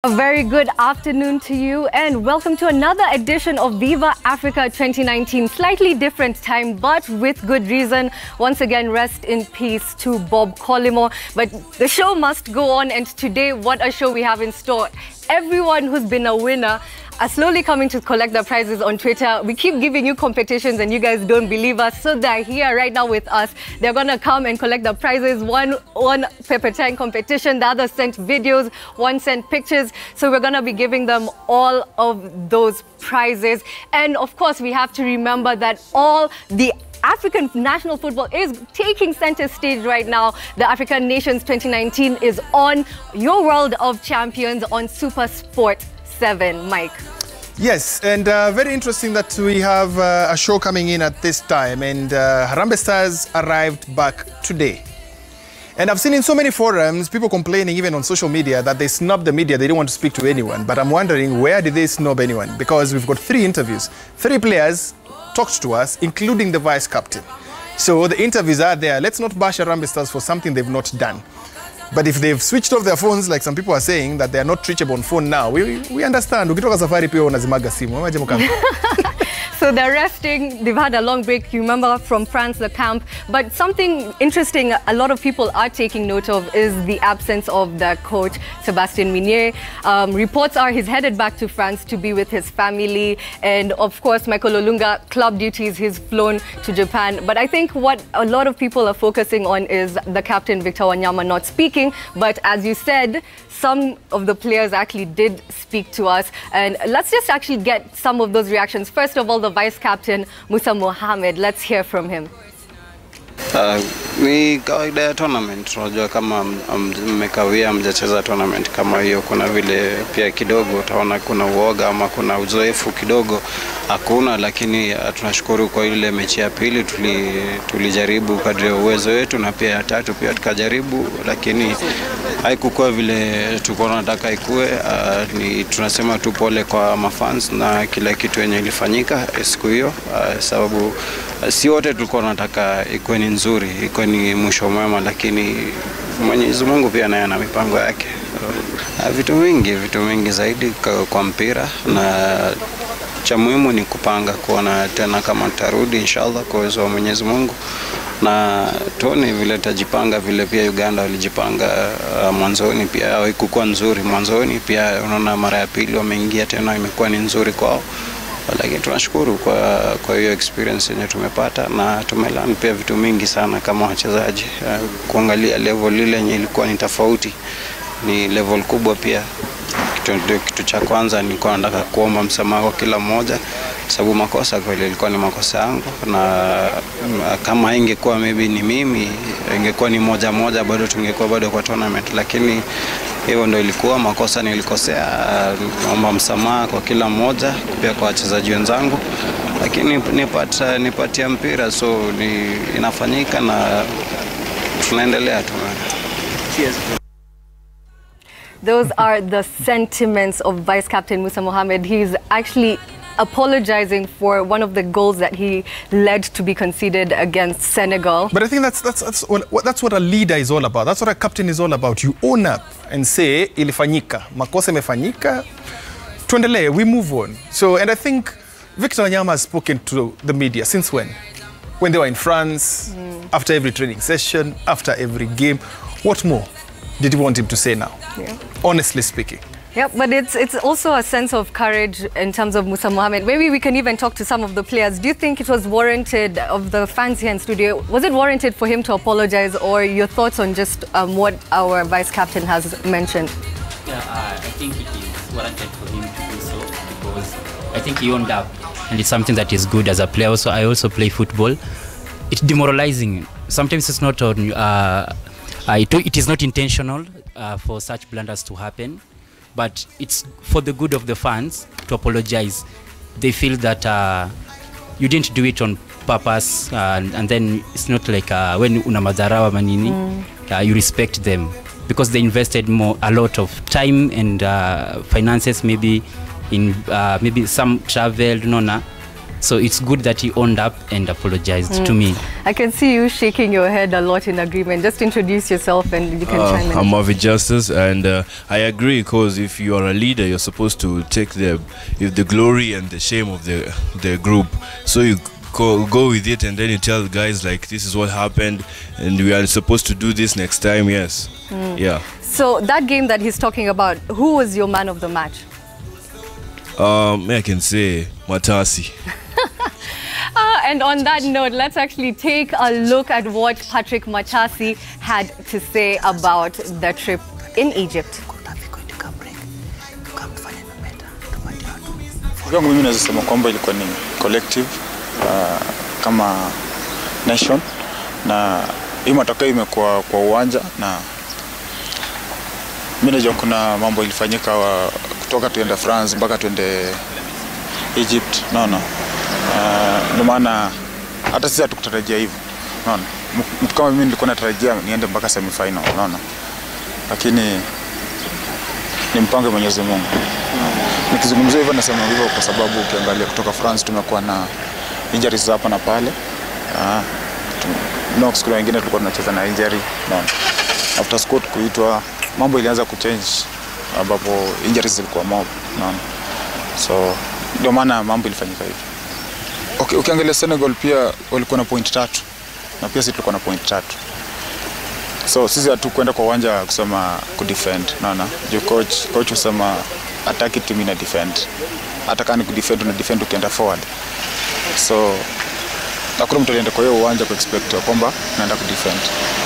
A very good afternoon to you and welcome to another edition of Viva Africa 2019. Slightly different time, but with good reason. Once again, rest in peace to Bob Collymore. But the show must go on, and today, what a show we have in store. Everyone who's been a winner are slowly coming to collect their prizes on Twitter. We keep giving you competitions and you guys don't believe us, so they're here right now with us. They're gonna come and collect the prizes. One paper tank competition, the other sent videos, one sent pictures. So we're gonna be giving them all of those prizes. And of course, we have to remember that all the African national football is taking center stage right now. The African Nations 2019 is on your World of Champions on Super Sport 7. Mike. Yes, and very interesting that we have a show coming in at this time, and Harambee Stars arrived back today. And I've seen in so many forums, people complaining even on social media that they snub the media, they don't want to speak to anyone. But I'm wondering, where did they snub anyone? Because we've got 3 interviews. 3 players talked to us, including the vice captain. So the interviews are there. Let's not bash Harambee Stars for something they've not done. But if they've switched off their phones, like some people are saying, that they are not reachable on phone now, we understand. Ukitoka safari pia unazimaga simu. So they're resting. They've had a long break, you remember, from France, the camp. But something interesting a lot of people are taking note of is the absence of their coach, Sébastien Minier. Reports are he's headed back to France to be with his family. And of course, Michael Olunga, club duties, he's flown to Japan. But I think what a lot of people are focusing on is the captain, Victor Wanyama, not speaking. But as you said, some of the players actually did speak to us. And let's just actually get some of those reactions. First of all, the vice captain, Musa Mohamed. Let's hear from him. Ni kawaida ya tournament. Unajua kama mmekawia mjacheza tournament kama hiyo, kuna vile pia kidogo utaona kuna uoga ama kuna uzoefu kidogo hakuna, lakini tunashukuru kwa ile mechi ya pili tulijaribu kadri uwezo wetu, na pia ya tatu pia tukajaribu, lakini haikuwa vile tulikuwa tunataka ikue. Ni tunasema tu pole kwa mafans na kila kitu yenye ilifanyika siku hiyo, sababu si wote tulikuwa tunataka ikuwe ni nzuri, ikuwe ni mwisho mwema, lakini Mwenyezi Mungu pia naye ana mipango yake. Vitu mingi zaidi kwa mpira, na cha muhimu ni kupanga kuona tena kama tarudi inshallah kwa uwezo wa Mwenyezi Mungu, na tuone vile tajipanga vile pia Uganda walijipanga mwanzoni, pia haikuwa nzuri mwanzoni, pia unaona mara ya pili wameingia tena imekuwa ni nzuri kwao. Lakini tunashukuru kwa hiyo experience yenye tumepata, na tumelearn pia vitu mingi sana kama wachezaji. Kuangalia level ile yenye ilikuwa ni tofauti, ni level kubwa pia. Kitu cha kwanza nilikuwa nataka kuomba msamaha kwa kila mmoja, sababu makosa kweli ilikuwa ni makosa yangu, na kama ingekuwa maybe ni mimi, ingekuwa ni moja bado tungekuwa bado kwa tournament, lakini hiyo ndio ilikuwa makosa nilikosea. Naomba msamaha kwa kila mmoja, pia kwa wachezaji wenzangu, lakini nipatia mpira, so inafanyika na tunaendelea tu. Cheers. Those are the sentiments of Vice Captain Musa Mohamed. He's actually apologizing for one of the goals that he led to be conceded against Senegal. But I think that's what a leader is all about. That's what a captain is all about. You own up and say, ilifanyika, makosa imefanyika, tuendelee, we move on. So, and I think Victor Wanyama has spoken to the media since when? When they were in France, after every training session, after every game. What more did you want him to say now? Yeah. Honestly speaking. Yeah, but it's also a sense of courage in terms of Musa Mohamed. Maybe we can even talk to some of the players. Do you think it was warranted, of the fans here in studio, was it warranted for him to apologize, or your thoughts on just what our vice captain has mentioned? Yeah, I think it is warranted for him to do so, because I think he owned up, and it's something that is good as a player. Also, I also play football. It's demoralizing. Sometimes it's not on. It is not intentional for such blunders to happen, but it's for the good of the fans to apologize. They feel that you didn't do it on purpose, and then it's not like when una madharawa manini, you respect them because they invested a lot of time and finances, maybe in maybe some travel, So it's good that he owned up and apologized to me. I can see you shaking your head a lot in agreement. Just introduce yourself and you can chime in. I'm Marvin Justice, and I agree, because if you are a leader, you're supposed to take the glory and the shame of the group. So you go with it, and then you tell the guys, like, this is what happened and we are supposed to do this next time. Yes. Yeah. So that game that he's talking about, who was your man of the match? I can say Matasi. And on that note, let's actually take a look at what Patrick Matasi had to say about the trip in Egypt. Kwangu mimi naweza sema kwamba ilikuwa ni collective kama nation, na hii matokeo imekuwa kwa uwanja, na mimi najua kuna mambo ilifanyika kutoka tuende France mpaka tuende Egypt, no. Ndio maana hata sisi hatukutarajia hivyo, unaona. Mtu kama mimi nilikuwa natarajia niende mpaka semi final, unaona, lakini ni mpango wa Mwenyezi Mungu. Nikizungumzia hivyo nasema hivyo kwa sababu ukiangalia kutoka France tumekuwa na injuries hapa na pale. Knox kuna wengine tulikuwa tunacheza na injury, unaona. After Scott kuitwa, mambo ilianza kuchange, ambapo injuries zilikuwa mob, unaona. So ndio maana mambo ilifanyika hivyo. Okay, ukiangalia Senegal pia walikuwa na point 3 na pia sisi tulikuwa na point 3. So sisi hatukwenda kwa uwanja kusema kudefend, unaona. Jo coach usema attack team ina defend. Hata kama ni kudefend na defend ukienda forward. So hakuna mtu alienda kwa hiyo uwanja ku expect kwamba naenda kudefend.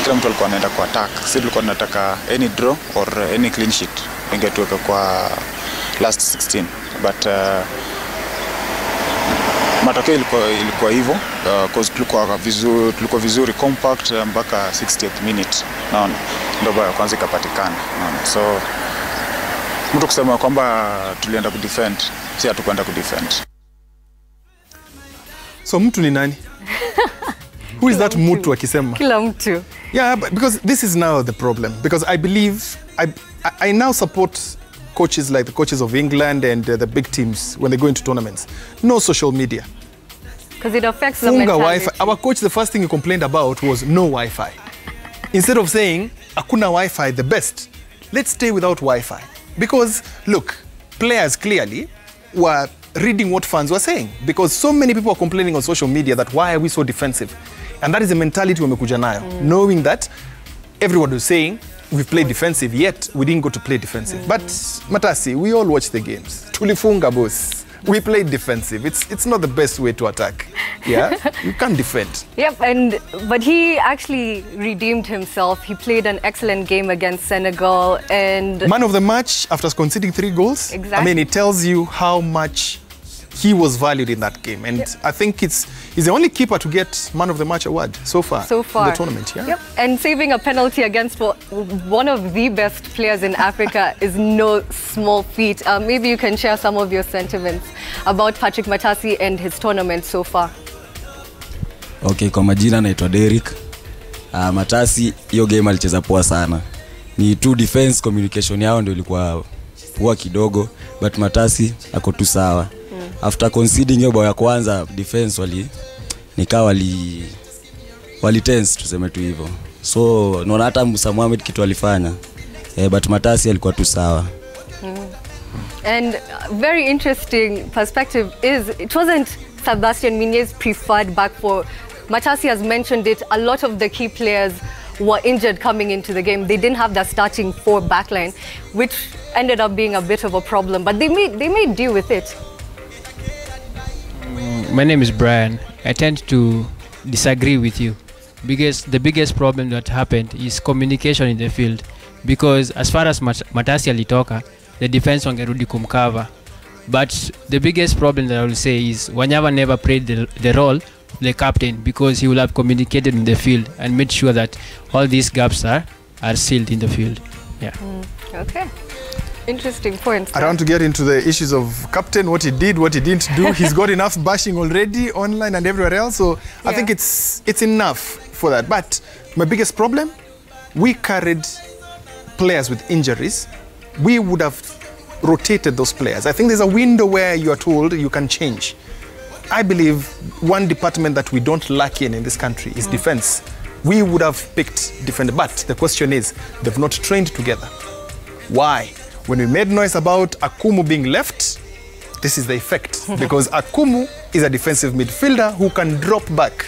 Kila mtu alikuwa anaenda kwa attack. Sisi tulikuwa tunataka any draw or any clean sheet ingetuweka kwa last 16, but matokeo ilikuwa hivyo, cause tulikuwa vizuri compact mpaka 60th minute, naona ndio baya kwanza ikapatikana, naona. So mtu kusema kwamba tulienda kudefend, si hatukwenda kudefend. So mtu ni nani? Who is that mtu akisema? Kila mtu. Yeah, but because this is now the problem, because I believe I now support coaches like the coaches of England and the big teams when they go into tournaments. No social media. Because it affects the mentality. Wi-Fi. Our coach, the first thing he complained about was no Wi-Fi. Instead of saying, akuna Wi-Fi, the best, let's stay without Wi-Fi. Because, look, players clearly were reading what fans were saying. Because so many people are complaining on social media that why are we so defensive? And that is the mentality wamekuja nayo. Knowing that everyone was saying, we've played defensive, yet we didn't go to play defensive. But Matasi, we all watch the games. Tulifunga boss. We played defensive. It's not the best way to attack. Yeah, you can't defend. Yep, but he actually redeemed himself. He played an excellent game against Senegal, and man of the match after conceding 3 goals. Exactly. I mean, it tells you how much he was valued in that game, and I think he's the only keeper to get man of the match award so far in the tournament. Yeah. Yep. And saving a penalty against one of the best players in Africa is no small feat. Maybe you can share some of your sentiments about Patrick Matasi and his tournament so far. Okay, kwa majina naitwa Derek. Matasi hiyo game alicheza poa sana. Ni two defense communication yao ndio ilikuwa poa kidogo, but Matasi ako tu sawa. After conceding hiyo bao ya kwanza, defense wali tense, tuseme tu hivyo. So naona hata Musa Mohamed kitu alifanya, but Matasi alikuwa tu sawa. And very interesting perspective is it wasn't Sebastian Minier's preferred back four. Matasi has mentioned it, a lot of the key players were injured coming into the game. They didn't have their starting 4 backline, which ended up being a bit of a problem, but they made deal with it. My name is Brian. I tend to disagree with you because the biggest problem that happened is communication in the field, because as far as Matasi alitoka, the defense wangerudi kumcover, but the biggest problem that I will say is Wanyama never played the role of the captain, because he will have communicated in the field and made sure that all these gaps are sealed in the field. Yeah. Okay. Interesting points. I don't want to get into the issues of captain, what he did, what he didn't do. He's got enough bashing already online and everywhere else. So I think it's enough for that. But my biggest problem, we carried players with injuries. We would have rotated those players. I think there's a window where you are told you can change. I believe one department that we don't lack in this country is defense. We would have picked defender, but the question is, they've not trained together. Why? When we made noise about Akumu being left, this is the effect. Because Akumu is a defensive midfielder who can drop back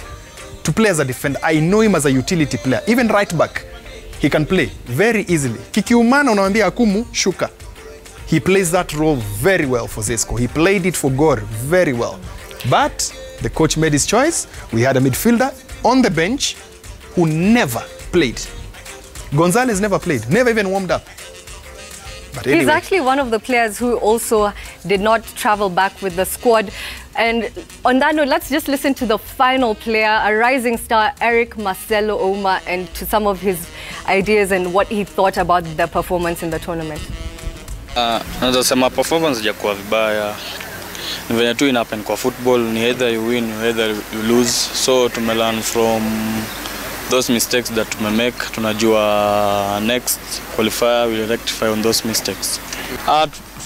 to play as a defender. I know him as a utility player. Even right back, he can play very easily. Kikiumana unawambia Akumu, shuka. He plays that role very well for Zesco. He played it for Gor very well. But the coach made his choice. We had a midfielder on the bench who never played. Gonzalez never played, never even warmed up. But anyway. He's actually one of the players who also did not travel back with the squad. And on that note, let's just listen to the final player, a rising star, Eric Marcelo Ouma, and to some of his ideas and what he thought about the performance in the tournament. Naweza sema performance hajakuwa vibaya. Ni venye tu inapen kwa football, ni either you win or either you lose. So tumelearn from those mistakes that tumemake. Tunajua next qualifier will rectify on those mistakes.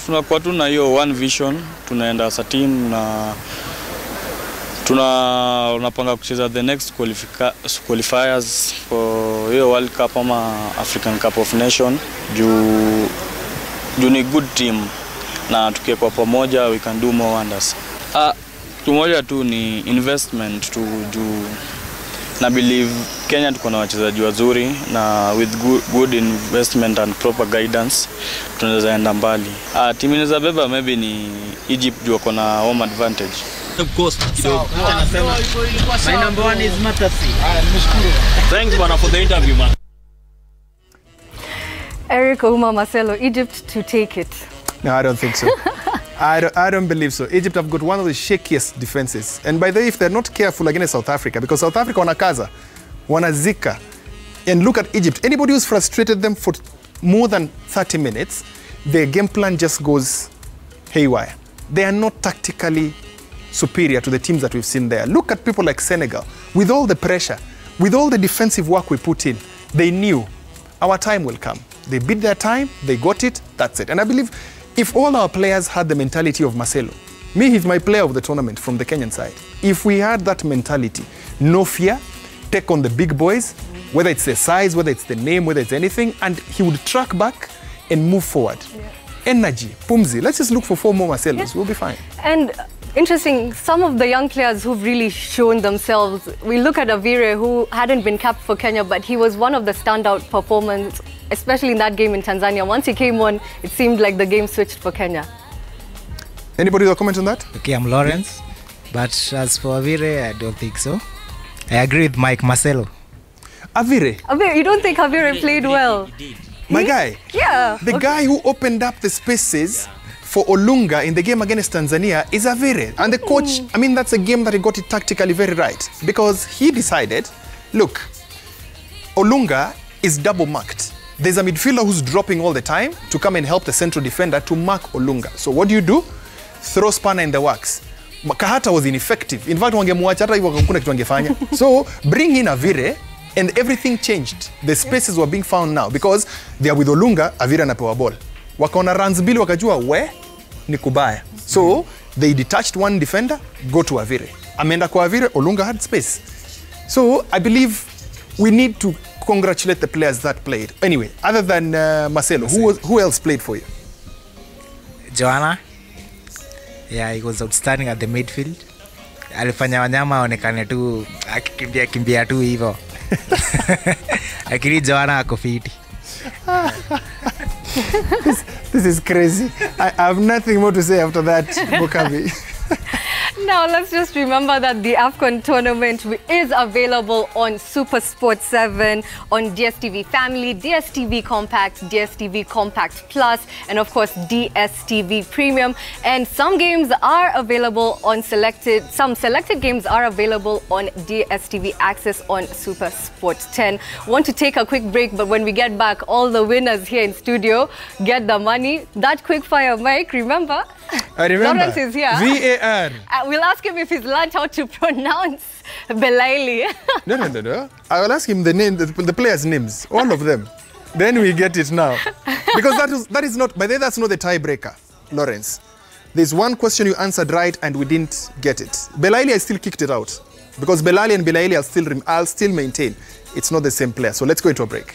Tunakuwa tu na hiyo one vision, tunaenda as a team na tunapanga kucheza the next qualifiers for hiyo World Cup ama African Cup of Nation. Juu ni good team na tukiwa pamoja we can do more wonders. Tumoja tu ni investment tu juu na believe Kenya tuko na wachezaji wazuri na with good investment and proper guidance tunaweza enda mbali. Timu inaweza beba maybe ni Egypt juu wako na home advantage. Of course, my number one is Matasi. Thanks bwana for the interview man. Eric Ouma, Marcelo, Egypt to take it. No, I don't think so. I don't believe so. Egypt have got one of the shakiest defenses. And by the way, if they're not careful against South Africa, because South Africa wanakaza, wanazika, and look at Egypt. Anybody who's frustrated them for more than 30 minutes, their game plan just goes haywire. They are not tactically superior to the teams that we've seen there. Look at people like Senegal. With all the pressure, with all the defensive work we put in, they knew our time will come. They beat their time, they got it, that's it. And I believe if all our players had the mentality of Marcelo, me, he's my player of the tournament from the Kenyan side. If we had that mentality, no fear, take on the big boys, whether it's the size, whether it's the name, whether it's anything, and he would track back and move forward. Yeah. Energy, Pumzi, let's just look for 4 more Marcelos, we'll be fine. And interesting, some of the young players who've really shown themselves, we look at Avire, who hadn't been capped for Kenya, but he was one of the standout performers, especially in that game in Tanzania. Once he came on, it seemed like the game switched for Kenya. Anybody will comment on that? Okay, I'm Lawrence, but as for Avire, I don't think so. I agree with Mike Marcelo. Avire, you don't think Avire played well? He did. My guy. Yeah. The guy who opened up the spaces for Olunga in the game against Tanzania is Avire. And the coach, I mean, that's a game that he got it tactically very right. Because he decided, look, Olunga is double marked. There's a midfielder who's dropping all the time to come and help the central defender to mark Olunga. So what do? Throw spanner in the works. Kahata was ineffective. In fact, wangemwacha hata hivyo hakuna kitu angefanya. So bring in Avire and everything changed. The spaces were being found now because they are with Olunga, Avire anapewa ball. Wakaona runs mbili wakajua we ni kubaya. So they detached one defender, go to Avire. Ameenda kwa Avire, Olunga had space. So I believe we need to congratulate the players that played. Anyway, other than Marcelo, who else played for you? Joanna. Yeah, he was outstanding at the midfield. Alifanya wanyama onekane tu akikimbia tu hivyo. Akili Joanna ako fiti. This is crazy. I have nothing more to say after that, Bukavi. Now, let's just remember that the AFCON tournament is available on Super Sport 7, on DSTV Family, DSTV Compact, DSTV Compact Plus, and of course, DSTV Premium. And some games are available on some selected games are available on DSTV Access on Super Sport 10. Want to take a quick break, but when we get back, all the winners here in studio get the money. That quick fire mic, remember? I remember. Lawrence is here. VAR. We'll ask him if he's learned how to pronounce Belaili. No. I will ask him the name, the players' names, all of them. Then we get it now. Because that is not, by the way, that's not the tiebreaker, Lawrence. There's one question you answered right and we didn't get it. Belaili, I still kicked it out. Because Belali and Belaili, I'll still maintain it's not the same player. So let's go into a break.